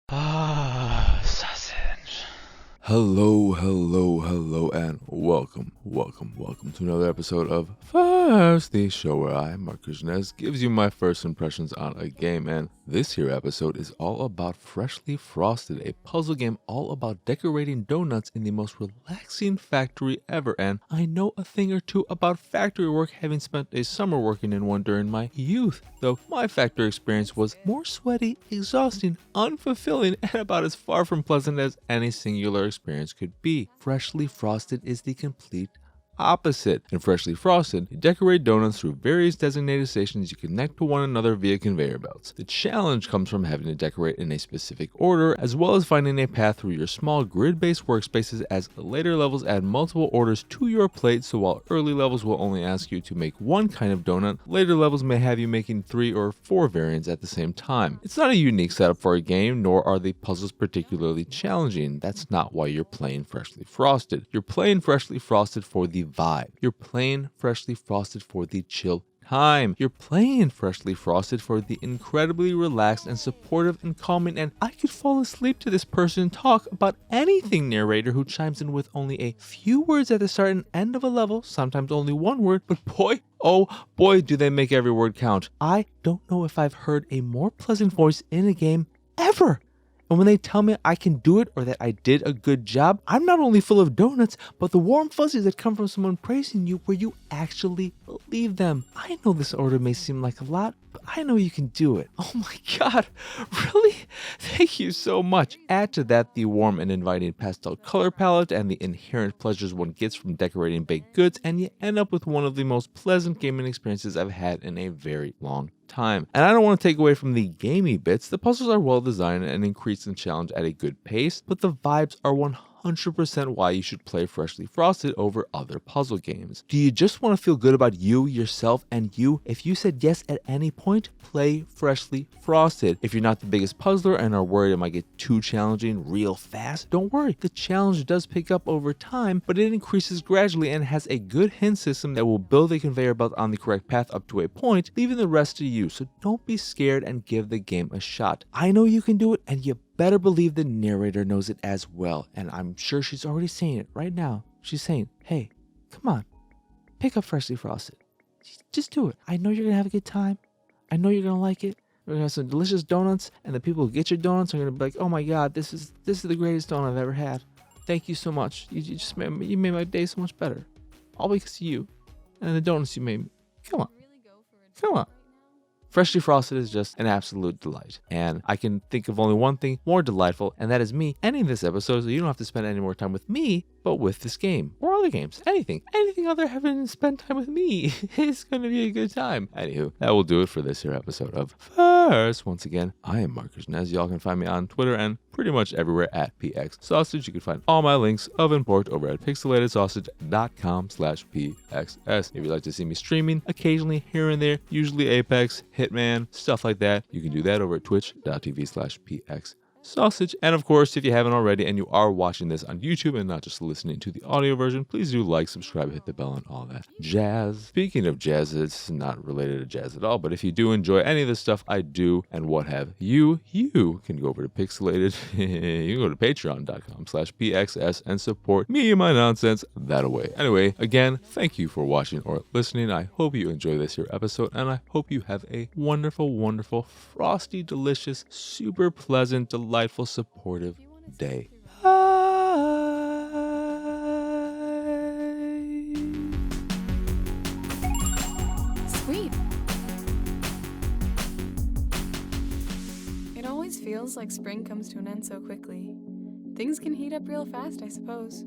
Sausage. Hello, and welcome to another episode of First, the show where I, Marcus Nez, gives you my first impressions on a game, and this here episode is all about Freshly Frosted, a puzzle game all about decorating donuts in the most relaxing factory ever, and I know a thing or two about factory work, having spent a summer working in one during my youth, though my factory experience was more sweaty, exhausting, unfulfilling, and about as far from pleasant as any singular experience could be. Freshly Frosted is the complete opposite. In Freshly Frosted, you decorate donuts through various designated stations you connect to one another via conveyor belts. The challenge comes from having to decorate in a specific order, as well as finding a path through your small grid-based workspaces, as later levels add multiple orders to your plate. So while early levels will only ask you to make one kind of donut, later levels may have you making 3 or 4 variants at the same time. It's not a unique setup for a game, nor are the puzzles particularly challenging. That's not why you're playing Freshly Frosted. You're playing Freshly Frosted for the vibe. You're playing Freshly Frosted for the chill time. You're playing Freshly Frosted for the incredibly relaxed and supportive and calming and I could fall asleep to this person talk about anything narrator who chimes in with only a few words at the start and end of a level, sometimes only one word, but boy, oh boy, do they make every word count. I don't know if I've heard a more pleasant voice in a game ever. And when they tell me I can do it or that I did a good job, I'm not only full of donuts, but the warm fuzzies that come from someone praising you where you actually believe them. I know this order may seem like a lot, but I know you can do it. Oh my god, really? Thank you so much. Add to that the warm and inviting pastel color palette and the inherent pleasures one gets from decorating baked goods, and you end up with one of the most pleasant gaming experiences I've had in a very long time. And I don't want to take away from the gamey bits. The puzzles are well designed and increase in challenge at a good pace, but the vibes are 100% why you should play Freshly Frosted over other puzzle games. Do you just want to feel good about you, yourself, and you? If you said yes at any point, play Freshly Frosted. If you're not the biggest puzzler and are worried it might get too challenging real fast, don't worry. The challenge does pick up over time, but it increases gradually and has a good hint system that will build a conveyor belt on the correct path up to a point, leaving the rest to you. So don't be scared and give the game a shot. I know you can do it, and you better believe the narrator knows it as well, and I'm sure she's already saying it right now. She's saying, hey, come on, pick up Freshly Frosted. Just do it. I know you're going to have a good time. I know you're going to like it. We're going to have some delicious donuts, and the people who get your donuts are going to be like, oh my god, this is the greatest donut I've ever had. Thank you so much. You made my day so much better. All because of you and the donuts you made me. Come on. Freshly Frosted is just an absolute delight, and I can think of only one thing more delightful, and that is me ending this episode so you don't have to spend any more time with me, but with this game, or other games, anything other having to spend time with me. It's going to be a good time. Anywho, that will do it for this here episode of First. Once again, I am Marcus Nez. Y'all can find me on Twitter and pretty much everywhere at PX Sausage. You can find all my links of import over at pixelatedsausage.com/PXS. If you'd like to see me streaming occasionally here and there, usually Apex, Hitman, stuff like that, you can do that over at twitch.tv/PX Sausage. And of course, if you haven't already and you are watching this on YouTube and not just listening to the audio version, please do like, subscribe, hit the bell, and all that jazz. Speaking of jazz, it's not related to jazz at all, but if you do enjoy any of the stuff I do and what have you can go over to Pixelated. You can go to patreon.com/PXS and support me and my nonsense that way. Anyway, again, thank you for watching or listening. I hope you enjoy this here episode, and I hope you have a wonderful, frosty, delicious, super pleasant, delightful, supportive day. Sweet. It always feels like spring comes to an end so quickly. Things can heat up real fast, I suppose.